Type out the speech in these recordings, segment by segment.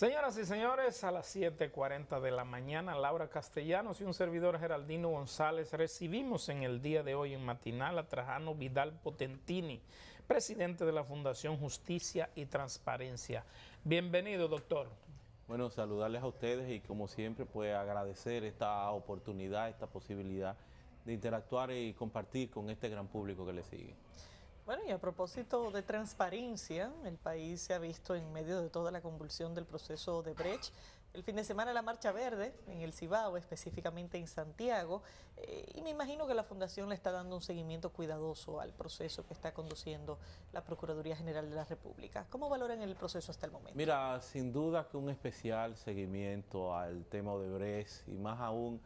Señoras y señores, a las 7:40 de la mañana, Laura Castellanos y un servidor Geraldino González recibimos en el día de hoy en Matinal a Trajano Vidal Potentini, presidente de la Fundación Justicia y Transparencia. Bienvenido, doctor. Bueno, saludarles a ustedes y como siempre, pues agradecer esta oportunidad, esta posibilidad de interactuar y compartir con este gran público que le sigue. Bueno, y a propósito de transparencia, el país se ha visto en medio de toda la convulsión del proceso de Brecht. El fin de semana la Marcha Verde en el Cibao, específicamente en Santiago, y me imagino que la Fundación le está dando un seguimiento cuidadoso al proceso que está conduciendo la Procuraduría General de la República. ¿Cómo valoran el proceso hasta el momento? Mira, sin duda que un especial seguimiento al tema de Brecht y más aún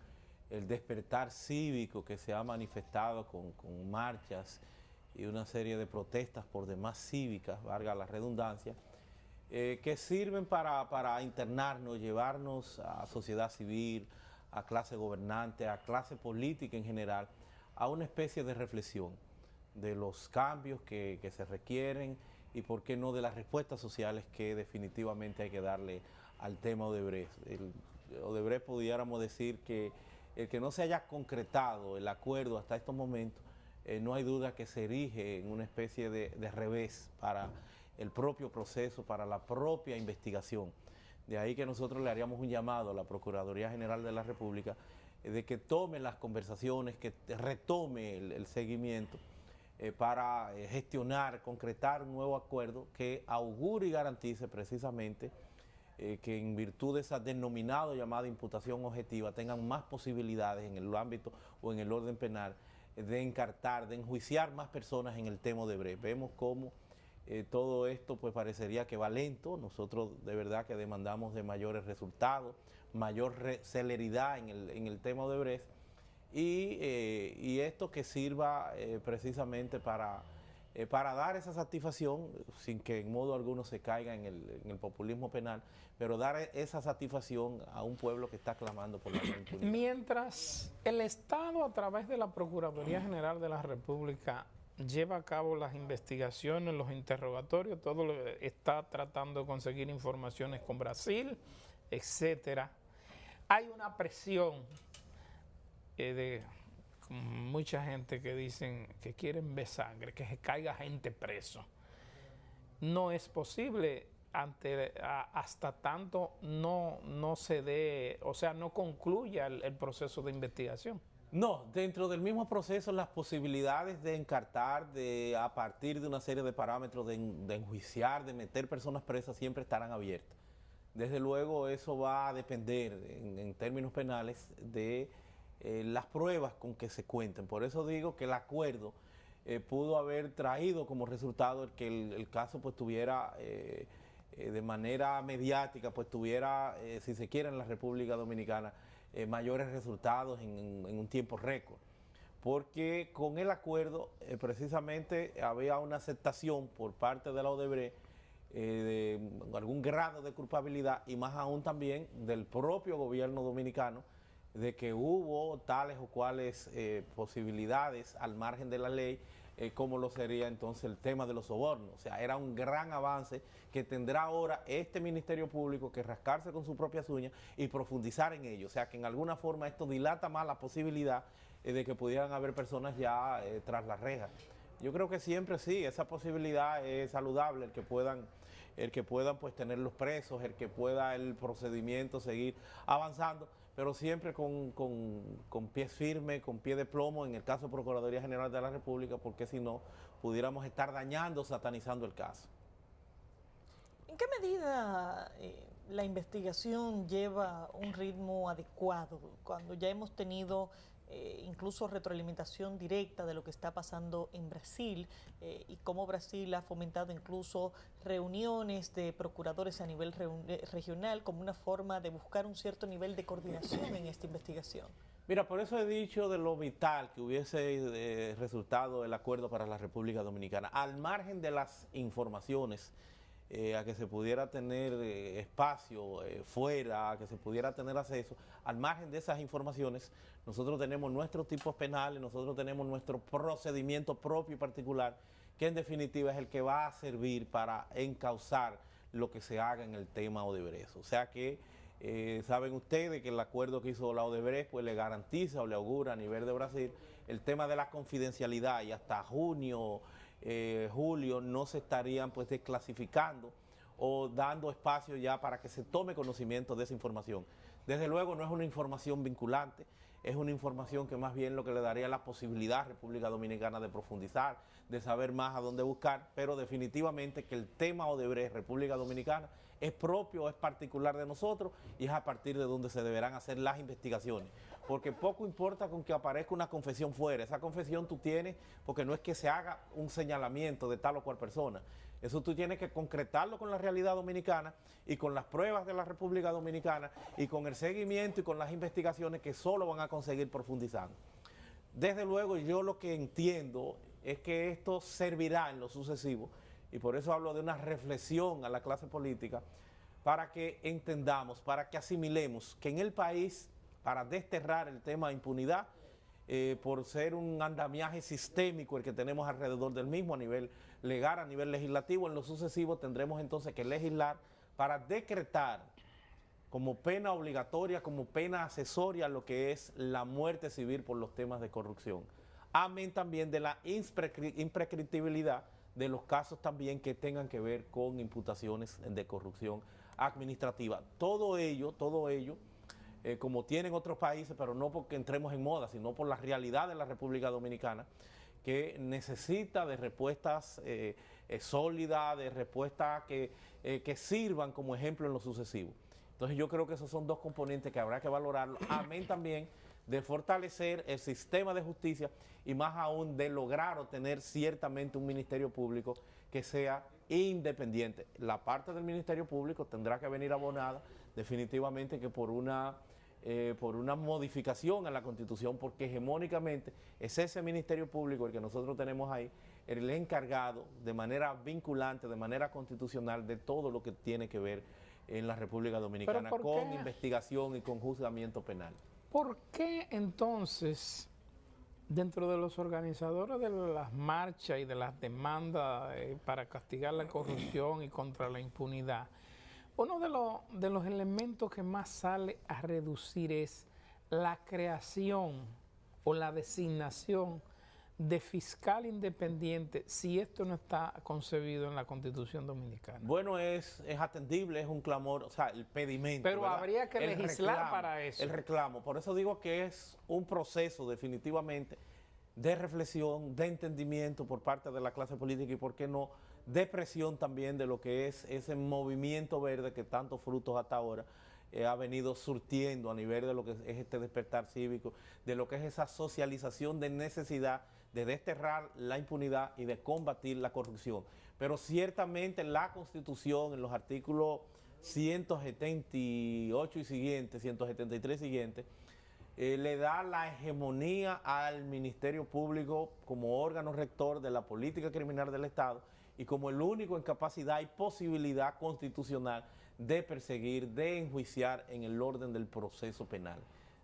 el despertar cívico que se ha manifestado con marchas y una serie de protestas por demás cívicas, valga la redundancia, que sirven para internarnos, llevarnos a sociedad civil, a clase gobernante, a clase política en general, a una especie de reflexión de los cambios que se requieren y por qué no de las respuestas sociales que definitivamente hay que darle al tema Odebrecht. Odebrecht pudiéramos decir que el que no se haya concretado el acuerdo hasta estos momentos, no hay duda que se erige en una especie de revés para el propio proceso, para la propia investigación. De ahí que nosotros le haríamos un llamado a la Procuraduría General de la República de que tome las conversaciones, que retome el seguimiento para gestionar, concretar un nuevo acuerdo que augure y garantice precisamente que en virtud de esa denominada llamada imputación objetiva tengan más posibilidades en el ámbito o en el orden penal de encartar, de enjuiciar más personas en el tema Odebrecht. Vemos cómo todo esto pues parecería que va lento. Nosotros de verdad que demandamos de mayores resultados, mayor celeridad en el tema Odebrecht y esto que sirva precisamente para dar esa satisfacción, sin que en modo alguno se caiga en el populismo penal, pero dar esa satisfacción a un pueblo que está clamando por la impunidad. Mientras el Estado, a través de la Procuraduría General de la República, lleva a cabo las investigaciones, los interrogatorios, todo lo está tratando de conseguir informaciones con Brasil, etcétera, hay una presión de mucha gente que dicen que quieren ver sangre, que se caiga gente preso. No es posible hasta tanto no se dé, o sea, no concluya el proceso de investigación. No, dentro del mismo proceso las posibilidades de encartar, a partir de una serie de parámetros, de enjuiciar, de meter personas presas siempre estarán abiertas. Desde luego eso va a depender en términos penales de las pruebas con que se cuenten. Por eso digo que el acuerdo pudo haber traído como resultado que el caso pues tuviera de manera mediática, pues tuviera, si se quiere, en la República Dominicana mayores resultados en un tiempo récord. Porque con el acuerdo precisamente había una aceptación por parte de la Odebrecht de algún grado de culpabilidad y más aún también del propio gobierno dominicano de que hubo tales o cuales posibilidades al margen de la ley, como lo sería entonces el tema de los sobornos. O sea, era un gran avance que tendrá ahora este Ministerio Público que rascarse con sus propias uñas y profundizar en ello. O sea, que en alguna forma esto dilata más la posibilidad de que pudieran haber personas ya tras las rejas. Yo creo que siempre sí, esa posibilidad es saludable, el que puedan pues tenerlos presos, el que pueda el procedimiento seguir avanzando, pero siempre con pies firmes, con pie de plomo, en el caso de Procuraduría General de la República, porque si no, pudiéramos estar dañando, satanizando el caso. ¿En qué medida la investigación lleva un ritmo adecuado cuando ya hemos tenido incluso retroalimentación directa de lo que está pasando en Brasil y cómo Brasil ha fomentado incluso reuniones de procuradores a nivel regional como una forma de buscar un cierto nivel de coordinación en esta investigación? Mira, por eso he dicho de lo vital que hubiese resultado el acuerdo para la República Dominicana, al margen de las informaciones, a que se pudiera tener espacio fuera, a que se pudiera tener acceso. Al margen de esas informaciones, nosotros tenemos nuestros tipos penales, nosotros tenemos nuestro procedimiento propio y particular, que en definitiva es el que va a servir para encauzar lo que se haga en el tema Odebrecht. O sea que saben ustedes que el acuerdo que hizo la Odebrecht pues le garantiza o le augura a nivel de Brasil el tema de la confidencialidad, y hasta junio, julio no se estarían pues desclasificando o dando espacio ya para que se tome conocimiento de esa información. Desde luego no es una información vinculante, es una información que más bien lo que le daría la posibilidad a República Dominicana de profundizar, de saber más a dónde buscar, pero definitivamente que el tema Odebrecht, República Dominicana, es propio, es particular de nosotros, y es a partir de donde se deberán hacer las investigaciones. Porque poco importa con que aparezca una confesión fuera, esa confesión tú tienes, porque no es que se haga un señalamiento de tal o cual persona, eso tú tienes que concretarlo con la realidad dominicana y con las pruebas de la República Dominicana y con el seguimiento y con las investigaciones que solo van a conseguir profundizando. Desde luego yo lo que entiendo es que esto servirá en lo sucesivo, y por eso hablo de una reflexión a la clase política, para que entendamos, para que asimilemos que en el país, para desterrar el tema de impunidad, por ser un andamiaje sistémico el que tenemos alrededor del mismo a nivel legal, a nivel legislativo, en lo sucesivo tendremos entonces que legislar para decretar como pena obligatoria, como pena accesoria, lo que es la muerte civil por los temas de corrupción. Amén también de la imprescriptibilidad de los casos también que tengan que ver con imputaciones de corrupción administrativa. Todo ello, como tienen otros países, pero no porque entremos en moda, sino por la realidad de la República Dominicana, que necesita de respuestas sólidas, de respuestas que sirvan como ejemplo en lo sucesivo. Entonces yo creo que esos son dos componentes que habrá que valorarlo, amén también de fortalecer el sistema de justicia y más aún de lograr obtener ciertamente un ministerio público que sea independiente. La parte del ministerio público tendrá que venir abonada definitivamente que por una modificación a la Constitución, porque hegemónicamente es ese ministerio público el que nosotros tenemos ahí, el encargado de manera vinculante, de manera constitucional, de todo lo que tiene que ver en la República Dominicana con investigación y con juzgamiento penal. ¿Por qué entonces, dentro de los organizadores de las marchas y de las demandas para castigar la corrupción y contra la impunidad, uno de los elementos que más sale a reducir es la creación o la designación de fiscal independiente, si esto no está concebido en la Constitución Dominicana? Bueno, es atendible, es un clamor, o sea, el pedimento. Pero ¿verdad? Habría que legislar reclamo, para eso. El reclamo, por eso digo que es un proceso definitivamente de reflexión, de entendimiento por parte de la clase política y, por qué no, de presión también de lo que es ese movimiento verde que tantos frutos hasta ahora ha venido surtiendo a nivel de lo que es este despertar cívico, de lo que es esa socialización de necesidad de desterrar la impunidad y de combatir la corrupción. Pero ciertamente la Constitución, en los artículos 178 y siguientes, 173 siguientes, le da la hegemonía al Ministerio Público como órgano rector de la política criminal del Estado y como el único en capacidad y posibilidad constitucional de perseguir, de enjuiciar en el orden del proceso penal.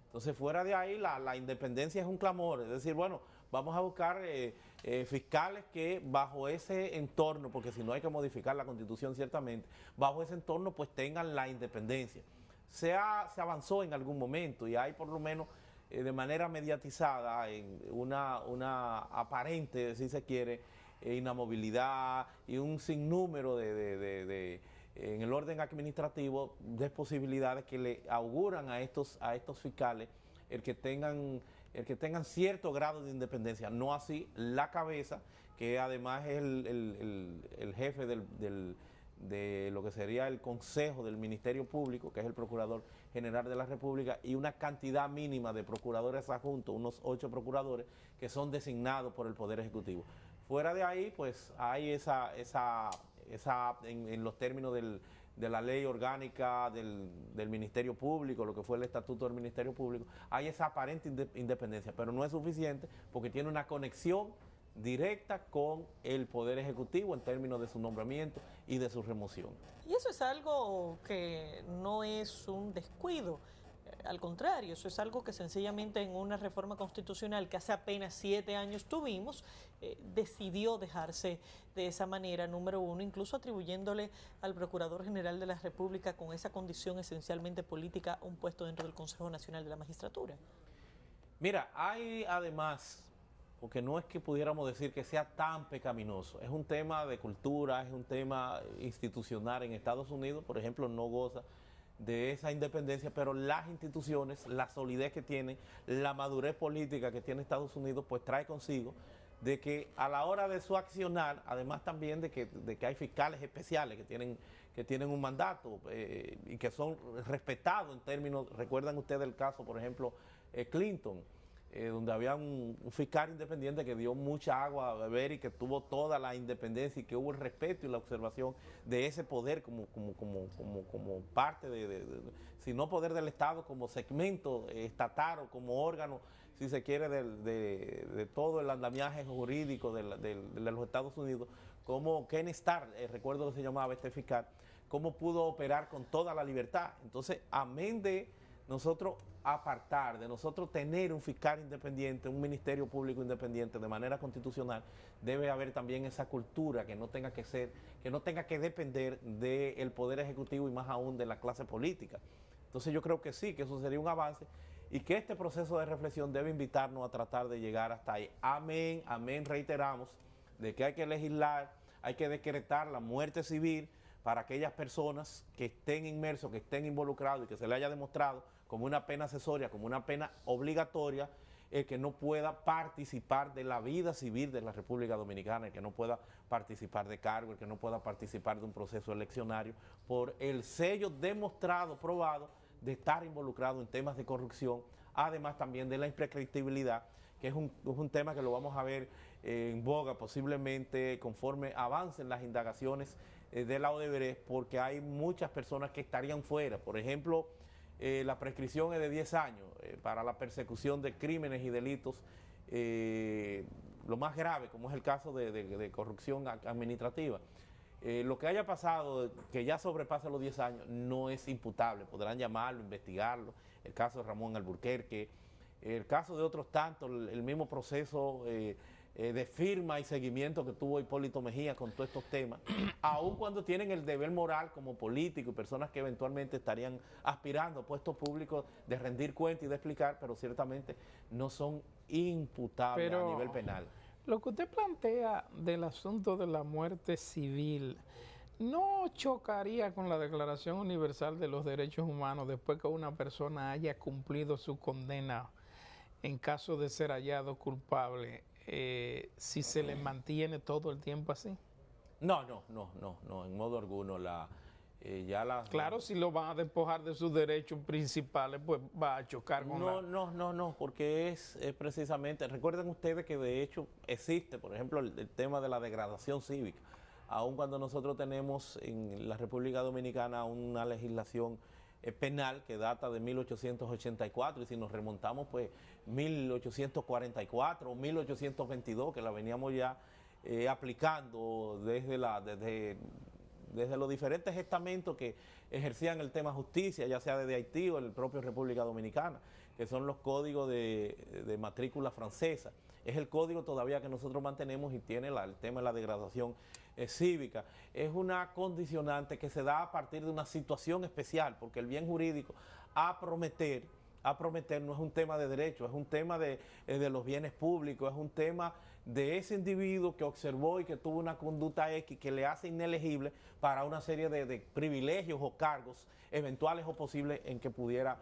Entonces, fuera de ahí, la independencia es un clamor, es decir, bueno, vamos a buscar fiscales que bajo ese entorno, porque si no hay que modificar la Constitución ciertamente, bajo ese entorno pues tengan la independencia. Se avanzó en algún momento y hay por lo menos de manera mediatizada en una aparente, si se quiere, inamovilidad y un sinnúmero en el orden administrativo de posibilidades que le auguran a estos fiscales el que tengan cierto grado de independencia, no así la cabeza, que además es el jefe de lo que sería el Consejo del Ministerio Público, que es el Procurador General de la República, y una cantidad mínima de procuradores adjuntos, unos 8 procuradores, que son designados por el Poder Ejecutivo. Fuera de ahí, pues hay en los términos de la ley orgánica del Ministerio Público, lo que fue el Estatuto del Ministerio Público, hay esa aparente independencia, pero no es suficiente porque tiene una conexión directa con el Poder Ejecutivo en términos de su nombramiento y de su remoción. Y eso es algo que no es un descuido. al contrario, eso es algo que sencillamente en una reforma constitucional que hace apenas 7 años tuvimos, decidió dejarse de esa manera, número uno, incluso atribuyéndole al Procurador General de la República con esa condición esencialmente política un puesto dentro del Consejo Nacional de la Magistratura. Mira, hay además, porque no es que pudiéramos decir que sea tan pecaminoso, es un tema de cultura, es un tema institucional. En Estados Unidos, por ejemplo, no goza de esa independencia, pero las instituciones, la solidez que tienen, la madurez política que tiene Estados Unidos, pues trae consigo de que a la hora de su accionar, además también de que hay fiscales especiales que tienen un mandato y que son respetados en términos, recuerdan ustedes el caso, por ejemplo, Clinton, donde había un fiscal independiente que dio mucha agua a beber y que tuvo toda la independencia y que hubo el respeto y la observación de ese poder como parte si no poder del Estado, como segmento estatal o como órgano, si se quiere, de todo el andamiaje jurídico de los Estados Unidos, como Ken Starr, recuerdo que se llamaba este fiscal, cómo pudo operar con toda la libertad. Entonces, amén de nosotros apartar, de nosotros tener un fiscal independiente, un ministerio público independiente de manera constitucional, debe haber también esa cultura que no tenga que depender del Poder Ejecutivo y más aún de la clase política. Entonces yo creo que sí, que eso sería un avance y que este proceso de reflexión debe invitarnos a tratar de llegar hasta ahí. Amén, amén, reiteramos, de que hay que legislar, hay que decretar la muerte civil para aquellas personas que estén inmersos, que estén involucrados y que se le haya demostrado como una pena accesoria, como una pena obligatoria, el que no pueda participar de la vida civil de la República Dominicana, el que no pueda participar de cargo, el que no pueda participar de un proceso eleccionario por el sello demostrado, probado, de estar involucrado en temas de corrupción, además también de la imprescriptibilidad, que es un tema que lo vamos a ver en boga posiblemente conforme avancen las indagaciones de la Odebrecht, porque hay muchas personas que estarían fuera. Por ejemplo, la prescripción es de 10 años para la persecución de crímenes y delitos, lo más grave, como es el caso de corrupción administrativa. Lo que haya pasado, que ya sobrepasa los 10 años, no es imputable. Podrán llamarlo, investigarlo. El caso de Ramón Alburquerque, el caso de otros tantos, el mismo proceso de firma y seguimiento que tuvo Hipólito Mejía con todos estos temas, aun cuando tienen el deber moral como político y personas que eventualmente estarían aspirando a puestos públicos de rendir cuenta y de explicar, pero ciertamente no son imputables a nivel penal. Lo que usted plantea del asunto de la muerte civil, ¿no chocaría con la Declaración Universal de los Derechos Humanos después que una persona haya cumplido su condena en caso de ser hallado culpable, si se le mantiene todo el tiempo así? No, en modo alguno. Claro, si lo van a despojar de sus derechos principales, pues va a chocar con No, porque es precisamente, recuerden ustedes que de hecho existe, por ejemplo, el tema de la degradación cívica. Aun cuando nosotros tenemos en la República Dominicana una legislación penal que data de 1884, y si nos remontamos, pues 1844 o 1822, que la veníamos ya aplicando desde los diferentes estamentos que ejercían el tema justicia, ya sea desde Haití o en la propia República Dominicana, que son los códigos de matrícula francesa. Es el código todavía que nosotros mantenemos y tiene el tema de la degradación cívica. Es una condicionante que se da a partir de una situación especial, porque el bien jurídico a prometer no es un tema de derecho, es un tema de los bienes públicos, es un tema de ese individuo que observó y que tuvo una conducta X que le hace inelegible para una serie de privilegios o cargos eventuales o posibles en que pudiera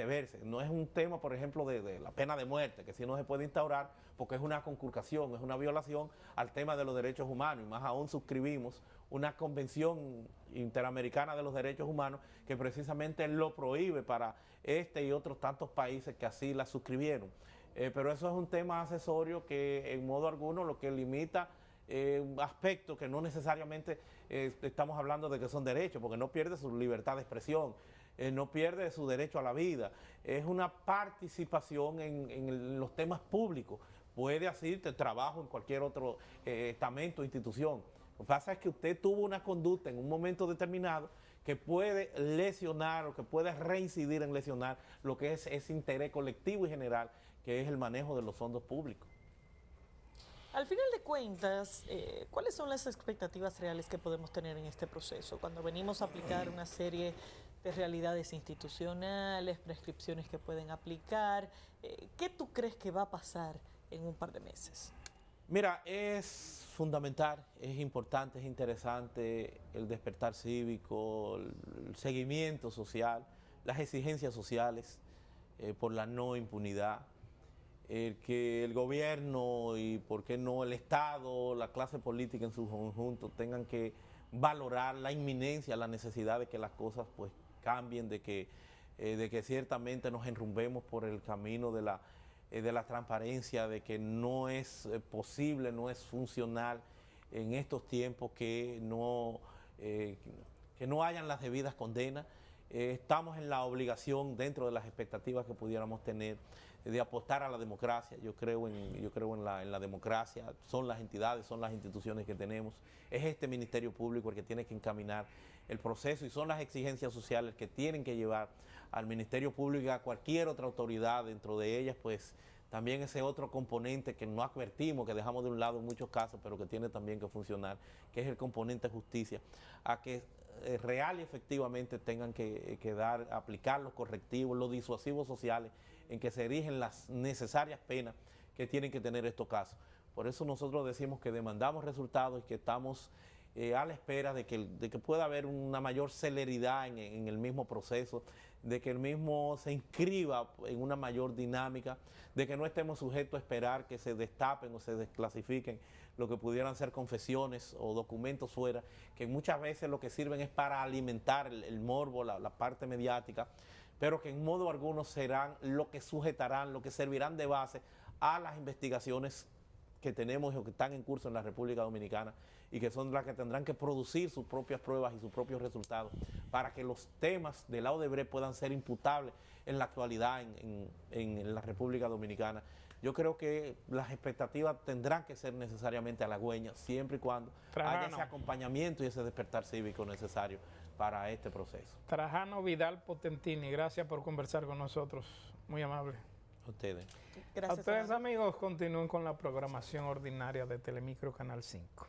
verse. No es un tema, por ejemplo, de la pena de muerte, que sí no se puede instaurar porque es una conculcación, es una violación al tema de los derechos humanos, y más aún suscribimos una convención interamericana de los derechos humanos que precisamente lo prohíbe para este y otros tantos países que así la suscribieron. Pero eso es un tema accesorio que en modo alguno lo que limita aspectos que no necesariamente estamos hablando de que son derechos, porque no pierde su libertad de expresión, no pierde su derecho a la vida, es una participación en los temas públicos, puede asistir trabajo en cualquier otro estamento o institución. Lo que pasa es que usted tuvo una conducta en un momento determinado que puede lesionar o que puede reincidir en lesionar lo que es ese interés colectivo y general, que es el manejo de los fondos públicos. Al final de cuentas, ¿cuáles son las expectativas reales que podemos tener en este proceso? Cuando venimos a aplicar una serie de realidades institucionales, prescripciones que pueden aplicar, ¿qué tú crees que va a pasar en un par de meses? Mira, es fundamental, es importante, es interesante el despertar cívico, el seguimiento social, las exigencias sociales por la no impunidad, el que el gobierno y, por qué no, el Estado, la clase política en su conjunto tengan que valorar la inminencia, la necesidad de que las cosas pues cambien, de que ciertamente nos enrumbemos por el camino de la transparencia, de que no es posible, no es funcional en estos tiempos que no hayan las debidas condenas. Estamos en la obligación, dentro de las expectativas que pudiéramos tener, de apostar a la democracia. Yo creo en la democracia, son las entidades, son las instituciones que tenemos, es este Ministerio Público el que tiene que encaminar el proceso y son las exigencias sociales que tienen que llevar al Ministerio Público y a cualquier otra autoridad, dentro de ellas pues también ese otro componente que no advertimos, que dejamos de un lado en muchos casos, pero que tiene también que funcionar, que es el componente justicia, a que real y efectivamente tengan que aplicar los correctivos, los disuasivos sociales, en que se erigen las necesarias penas que tienen que tener estos casos. Por eso nosotros decimos que demandamos resultados y que estamos a la espera de que pueda haber una mayor celeridad en el mismo proceso, de que el mismo se inscriba en una mayor dinámica, de que no estemos sujetos a esperar que se destapen o se desclasifiquen lo que pudieran ser confesiones o documentos fuera, que muchas veces lo que sirven es para alimentar el morbo, la parte mediática, pero que en modo alguno serán lo que sujetarán, lo que servirán de base a las investigaciones que tenemos o que están en curso en la República Dominicana y que son las que tendrán que producir sus propias pruebas y sus propios resultados para que los temas de la Odebrecht puedan ser imputables en la actualidad en la República Dominicana. Yo creo que las expectativas tendrán que ser necesariamente halagüeñas siempre y cuando haya ese acompañamiento y ese despertar cívico necesario para este proceso. Trajano Vidal Potentini, gracias por conversar con nosotros, muy amable. A ustedes. Gracias, a ustedes, amigos, continúen con la programación ordinaria de Telemicro Canal 5.